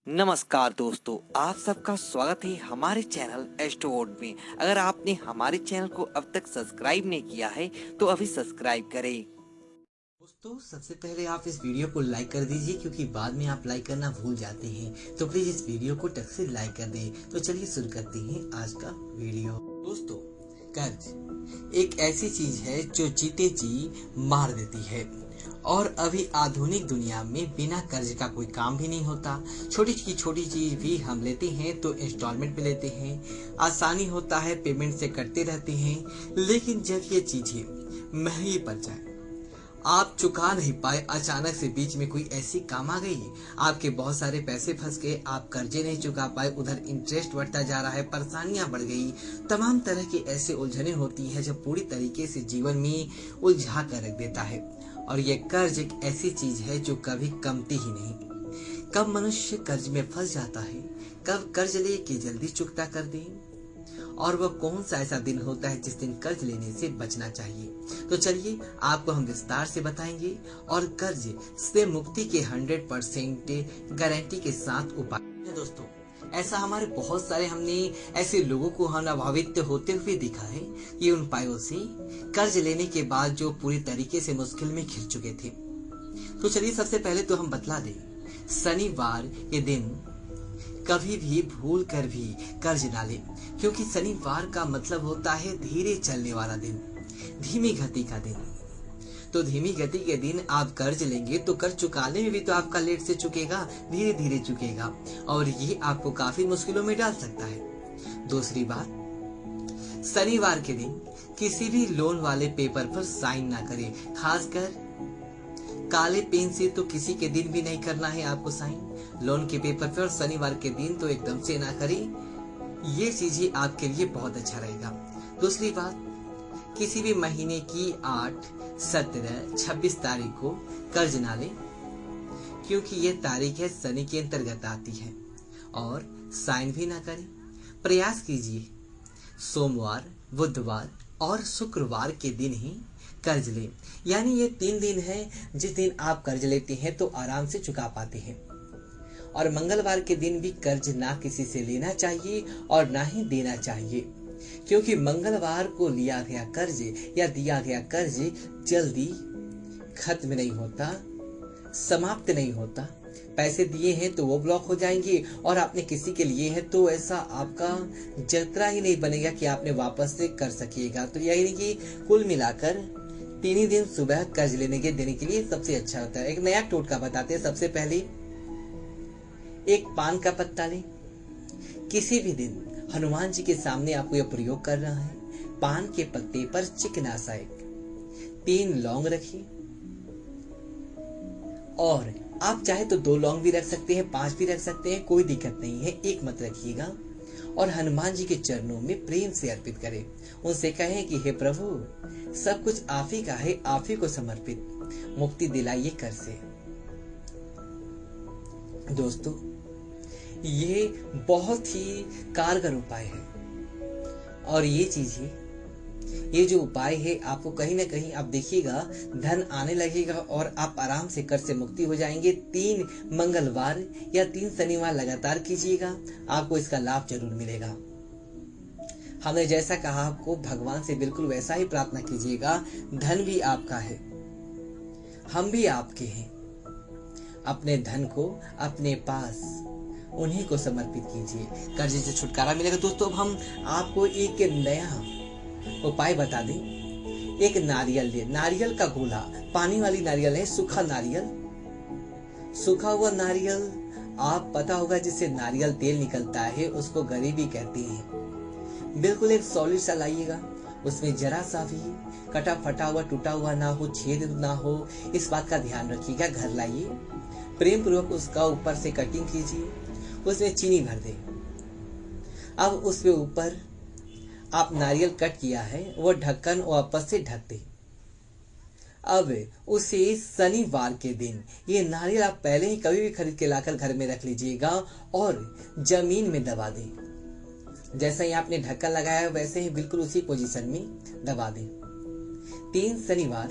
नमस्कार दोस्तों, आप सबका स्वागत है हमारे चैनल एस्ट्रोवर्ड में। अगर आपने हमारे चैनल को अब तक सब्सक्राइब नहीं किया है तो अभी सब्सक्राइब करें। दोस्तों, सबसे पहले आप इस वीडियो को लाइक कर दीजिए क्योंकि बाद में आप लाइक करना भूल जाते हैं। तो प्लीज इस वीडियो को टक से लाइक कर दें। तो चलिए शुरू करते हैं आज का वीडियो। दोस्तों, कर्ज एक ऐसी चीज है जो जीते जी मार देती है। और अभी आधुनिक दुनिया में बिना कर्ज का कोई काम भी नहीं होता। छोटी की छोटी चीज भी हम लेते हैं तो इंस्टॉलमेंट पे लेते हैं, आसानी होता है, पेमेंट से कटते रहते हैं। लेकिन जब ये चीजें महंगी पड़ जाए, आप चुका नहीं पाए, अचानक से बीच में कोई ऐसी काम आ गई, आपके बहुत सारे पैसे फंस गए, आप कर्जे नहीं चुका पाए, उधर इंटरेस्ट बढ़ता जा रहा है, परेशानियां बढ़ गई, तमाम तरह की ऐसे उलझने होती है जो पूरी तरीके से जीवन में उलझा कर रख देता है। और ये कर्ज एक ऐसी चीज है जो कभी कमती ही नहीं। कब मनुष्य कर्ज में फंस जाता है, कब कर्ज ले के जल्दी चुकता कर दे, और वह कौन सा ऐसा दिन होता है जिस दिन कर्ज लेने से बचना चाहिए। तो चलिए आपको हम विस्तार से बताएंगे और कर्ज से मुक्ति के 100% गारंटी के साथ उपाय है। दोस्तों, ऐसा हमारे बहुत सारे हमने ऐसे लोगों को हम अभावित होते हुए देखा है कि उन उपायों से कर्ज लेने के बाद जो पूरी तरीके से मुश्किल में घिर चुके थे। तो चलिए सबसे पहले तो हम बतला दें, शनिवार के दिन कभी भी भूल कर भी कर्ज ना लें, क्योंकि शनिवार का मतलब होता है धीरे चलने वाला दिन, धीमी गति का दिन। तो धीमी गति के दिन आप कर्ज लेंगे तो कर्ज चुकाने में भी तो आपका लेट से चुकेगा, धीरे धीरे चुकेगा, और ये आपको काफी मुश्किलों में डाल सकता है। दूसरी बात, शनिवार के दिन किसी भी लोन वाले पेपर पर साइन ना करें, खासकर काले पेन से तो किसी के दिन भी नहीं करना है आपको साइन लोन के पेपर पर। शनिवार के दिन तो एकदम से ना करें, ये चीजें आपके लिए बहुत अच्छा रहेगा। दूसरी बात, किसी भी महीने की 8, 17, 26 तारीख को कर्ज ना लें, क्योंकि ये तारीख है शनि के अंतर्गत आती है। और साइन भी ना करें। प्रयास कीजिए सोमवार, बुधवार और शुक्रवार के दिन ही कर्ज लें। यानी ये 3 दिन है जिस दिन आप कर्ज लेते हैं तो आराम से चुका पाते हैं। और मंगलवार के दिन भी कर्ज ना किसी से लेना चाहिए और ना ही देना चाहिए, क्योंकि मंगलवार को लिया गया कर्ज या दिया गया कर्ज जल्दी खत्म नहीं होता, समाप्त नहीं होता। पैसे दिए हैं तो वो ब्लॉक हो जाएंगे, और आपने किसी के लिए है तो ऐसा आपका जतरा ही नहीं बनेगा कि आपने वापस से कर सकिएगा। तो यही नहीं कि कुल मिलाकर 3 ही दिन सुबह कर्ज लेने के देने के लिए सबसे अच्छा होता है। एक नया टोटका बताते हैं। सबसे पहले एक पान का पत्ता लें। किसी भी दिन हनुमान जी के सामने आपको यह प्रयोग करना है। पान के पत्ते पर चिकना सा 3 लौंग रखिए, और आप चाहे तो 2 लौंग भी रख सकते हैं, 5 भी रख सकते हैं, कोई दिक्कत नहीं है, एक मत रखिएगा। और हनुमान जी के चरणों में प्रेम से अर्पित करें। उनसे कहें कि हे प्रभु, सब कुछ आप ही का है, आप ही को समर्पित, मुक्ति दिलाइए कर से। दोस्तों, ये बहुत ही कारगर उपाय है, और ये चीजें, ये जो उपाय है आपको कहीं ना कहीं आप देखिएगा धन आने लगेगा और आप आराम से कर्ज से मुक्ति हो जाएंगे। 3 मंगलवार या 3 शनिवार लगातार कीजिएगा, आपको इसका लाभ जरूर मिलेगा। हमने जैसा कहा आपको, भगवान से बिल्कुल वैसा ही प्रार्थना कीजिएगा। धन भी आपका है, हम भी आपके हैं। अपने धन को अपने पास उन्हीं को समर्पित कीजिए, कर्ज से छुटकारा मिलेगा। दोस्तों, अब हम आपको एक नया उपाय बता दें। एक नारियल ले, नारियल का गोला, पानी वाली नारियल है, सूखा नारियल, सूखा हुआ नारियल, आप पता होगा जिससे नारियल तेल निकलता है, उसको गरीबी कहते हैं। बिल्कुल एक सॉलिड सा लाइएगा, उसमें जरा सा भी कटा फटा हुआ, टूटा हुआ ना हो, छेद ना हो, इस बात का ध्यान रखिएगा। घर लाइए, प्रेम पूर्वक उसका ऊपर से कटिंग कीजिए, उसमें चीनी भर दें। अब उसके ऊपर आप नारियल कट किया है वो ढक्कन वापस से ढक दें। अब उसे शनिवार के दिन, ये नारियल आप पहले ही कभी भी खरीद के लाकर घर में रख लीजिएगा और जमीन में दबा दें। जैसा ही आपने ढक्कन लगाया वैसे ही बिल्कुल उसी पोजीशन में दबा दें। 3 शनिवार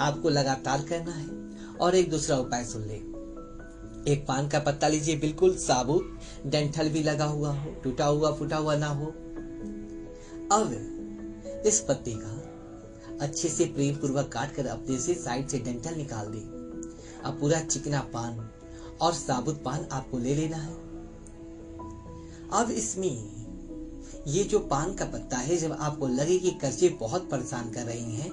आपको लगातार करना है। और एक दूसरा उपाय सुन ले, एक पान का पत्ता लीजिए, बिल्कुल साबुत, डंठल भी लगा हुआ हो, टूटा हुआ फूटा हुआ ना हो। अब इस पत्ते का अच्छे से प्रेम पूर्वक काट कर अपने से साइड से डंठल निकाल दे। अब पूरा चिकना पान और साबुत पान आपको ले लेना है। अब इसमें ये जो पान का पत्ता है, जब आपको लगे कि कर्जे बहुत परेशान कर रही हैं,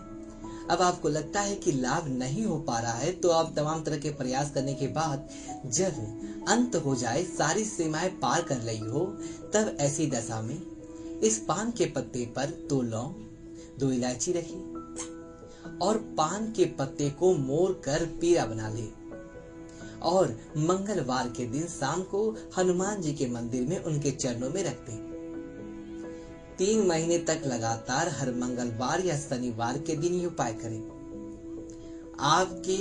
अब आपको लगता है कि लाभ नहीं हो पा रहा है, तो आप तमाम तरह के प्रयास करने के बाद जब अंत हो जाए, सारी सीमाएं पार कर रही हो, तब ऐसी दशा में इस पान के पत्ते पर 2 लौंग, 2 इलायची रखें और पान के पत्ते को मोड़ कर पीरा बना ले और मंगलवार के दिन शाम को हनुमान जी के मंदिर में उनके चरणों में रख दें। 3 महीने तक लगातार हर मंगलवार या शनिवार के दिन ये उपाय करें। आपके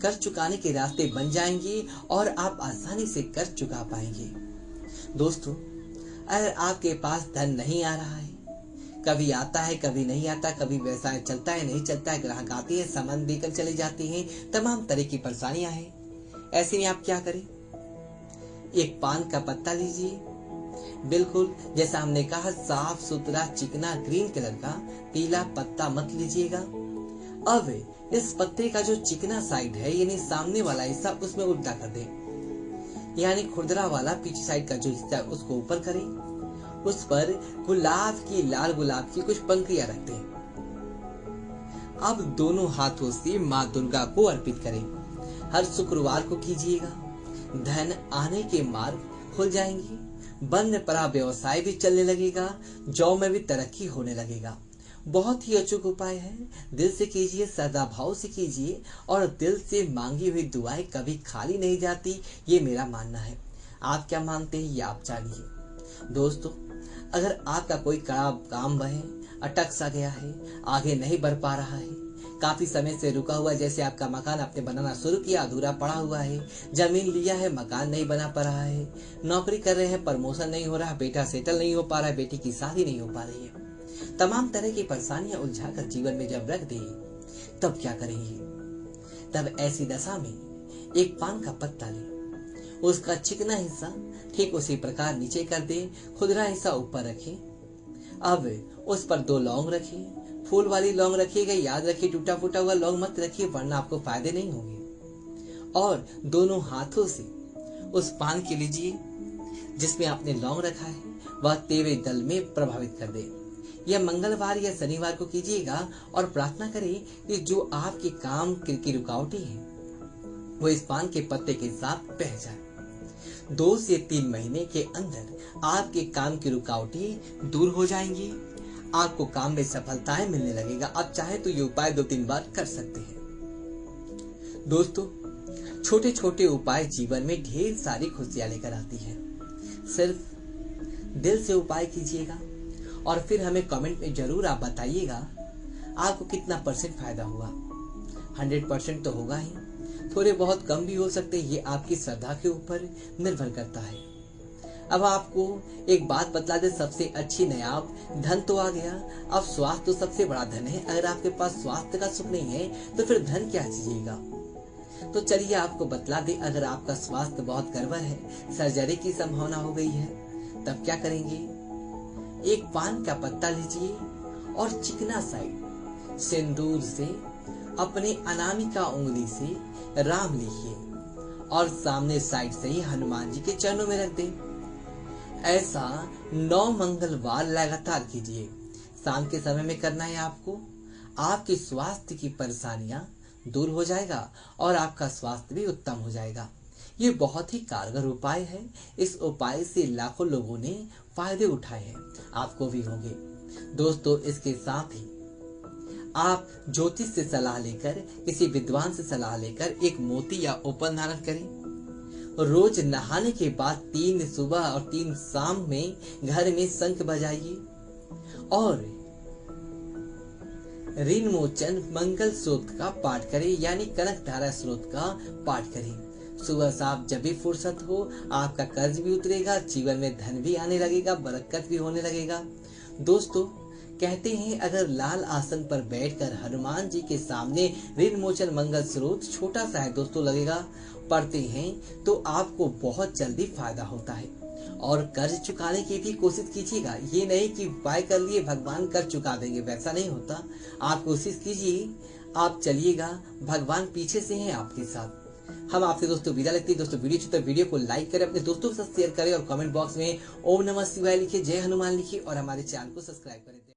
कर्ज चुकाने के रास्ते बन जाएंगे और आप आसानी से कर्ज चुका पाएंगे। दोस्तों, अगर आपके पास धन नहीं आ रहा है, कभी आता है कभी नहीं आता, कभी व्यवसाय चलता है नहीं चलता है, ग्राहक आते हैं सामान देकर चले जाते हैं, तमाम तरह की परेशानियां हैं, ऐसे में आप क्या करें? एक पान का पत्ता लीजिए, बिल्कुल जैसा हमने कहा साफ सुथरा चिकना ग्रीन कलर का, पीला पत्ता मत लीजिएगा। अब इस पत्ते का जो चिकना साइड है, यानी सामने वाला हिस्सा, उसमें उल्टा कर दें, यानी खुरदरा वाला पीछे साइड का जो हिस्सा है उसको ऊपर करें, उस पर गुलाब की, लाल गुलाब की कुछ पंखुड़ियां रख दें। अब दोनों हाथों से माँ दुर्गा को अर्पित करें। हर शुक्रवार को कीजिएगा। धन आने के मार्ग खुल जाएंगे, बंद पड़ा व्यवसाय भी चलने लगेगा, जॉब में भी तरक्की होने लगेगा। बहुत ही अचूक उपाय है, दिल से कीजिए, श्रद्धा भाव से कीजिए और दिल से मांगी हुई दुआएं कभी खाली नहीं जाती, ये मेरा मानना है। आप क्या मानते हैं ये आप जानिए। दोस्तों, अगर आपका कोई काम वह अटक सा गया है, आगे नहीं बढ़ पा रहा है, काफी समय से रुका हुआ, जैसे आपका मकान आपने बनाना शुरू किया अधूरा पड़ा हुआ है, जमीन लिया है मकान नहीं बना पा रहा है, नौकरी कर रहे हैं प्रमोशन नहीं हो रहा, बेटा सेटल नहीं हो पा रहा है, बेटी की शादी नहीं हो पा रही है, तमाम तरह की परेशानियां उलझाकर जीवन में जब रख दी, तब क्या करेंगे? तब ऐसी दशा में एक पान का पत्ता ले, उसका चिकना हिस्सा ठीक उसी प्रकार नीचे कर दे, खुदरा हिस्सा ऊपर रखें। अब उस पर 2 लौंग रखिए, फूल वाली लौंग रखिएगा, याद रखिए टूटा फूटा हुआ लौंग मत रखिए, वरना आपको फायदे नहीं होंगे। और दोनों हाथों से उस पान के लीजिए जिसमें आपने लौंग रखा है, वह तेवे दल में प्रभावित कर दे। यह मंगलवार या शनिवार को कीजिएगा और प्रार्थना करें कि जो आपके काम की रुकावटें हैं वो इस पान के पत्ते के साथ बह जाए। 2 से 3 महीने के अंदर आपके काम की रुकावटें दूर हो जाएंगी, आपको काम में सफलताएं मिलने लगेगा। आप चाहे तो ये उपाय 2-3 बार कर सकते हैं। दोस्तों, छोटे छोटे उपाय जीवन में ढेर सारी खुशियां लेकर आती है। सिर्फ दिल से उपाय कीजिएगा और फिर हमें कमेंट में जरूर आप बताइएगा आपको कितना % फायदा हुआ। 100% तो होगा ही, थोड़े बहुत कम भी हो सकते हैं, ये आपकी श्रद्धा के ऊपर निर्भर करता है। अब आपको एक बात बतला दे, सबसे अच्छी नायाब धन तो आ गया, अब स्वास्थ्य तो सबसे बड़ा धन है। अगर आपके पास स्वास्थ्य का सुख नहीं है तो फिर धन क्या चीजेगा? तो चलिए आपको बतला दे, अगर आपका स्वास्थ्य बहुत गड़बड़ है, सर्जरी की संभावना हो गई है, तब क्या करेंगे? एक पान का पत्ता लीजिए और चिकना साइड सिंदूर से अपने अनामिका उंगली से राम लिखिए और सामने साइड से ही हनुमान जी के चरणों में रख दें। ऐसा 9 मंगलवार लगातार कीजिए। शाम के समय में करना है आपको। आपके स्वास्थ्य की परेशानियां दूर हो जाएगा और आपका स्वास्थ्य भी उत्तम हो जाएगा। ये बहुत ही कारगर उपाय है। इस उपाय से लाखों लोगों ने फायदे उठाए हैं, आपको भी होंगे। दोस्तों, इसके साथ ही आप ज्योतिष से सलाह लेकर, किसी विद्वान से सलाह लेकर एक मोती या उपन धारण करें। रोज नहाने के बाद 3 सुबह और 3 शाम में घर में शंख बजाइए और ऋण मोचन मंगल सूत्र का पाठ करें, यानी कनक धारा स्रोत का पाठ करें। सुबह शाम जब भी फुर्सत हो, आपका कर्ज भी उतरेगा, जीवन में धन भी आने लगेगा, बरकत भी होने लगेगा। दोस्तों, कहते हैं अगर लाल आसन पर बैठकर हनुमान जी के सामने ऋण मोचन मंगल स्रोत छोटा सा है दोस्तों लगेगा पढ़ते हैं तो आपको बहुत जल्दी फायदा होता है। और कर्ज चुकाने की भी कोशिश कीजिएगा, ये नहीं कि उपाय कर लिए भगवान कर्ज चुका देंगे, वैसा नहीं होता। आप कोशिश कीजिए, आप चलिएगा, भगवान पीछे से हैं आपके साथ। हम आपसे दोस्तों विदा लेते हैं। दोस्तों वीडियो अच्छी तो वीडियो को लाइक करें, अपने दोस्तों के साथ शेयर करें और कमेंट बॉक्स में ओम नमः शिवाय लिखिए, जय हनुमान लिखिए और हमारे चैनल को सब्सक्राइब करें।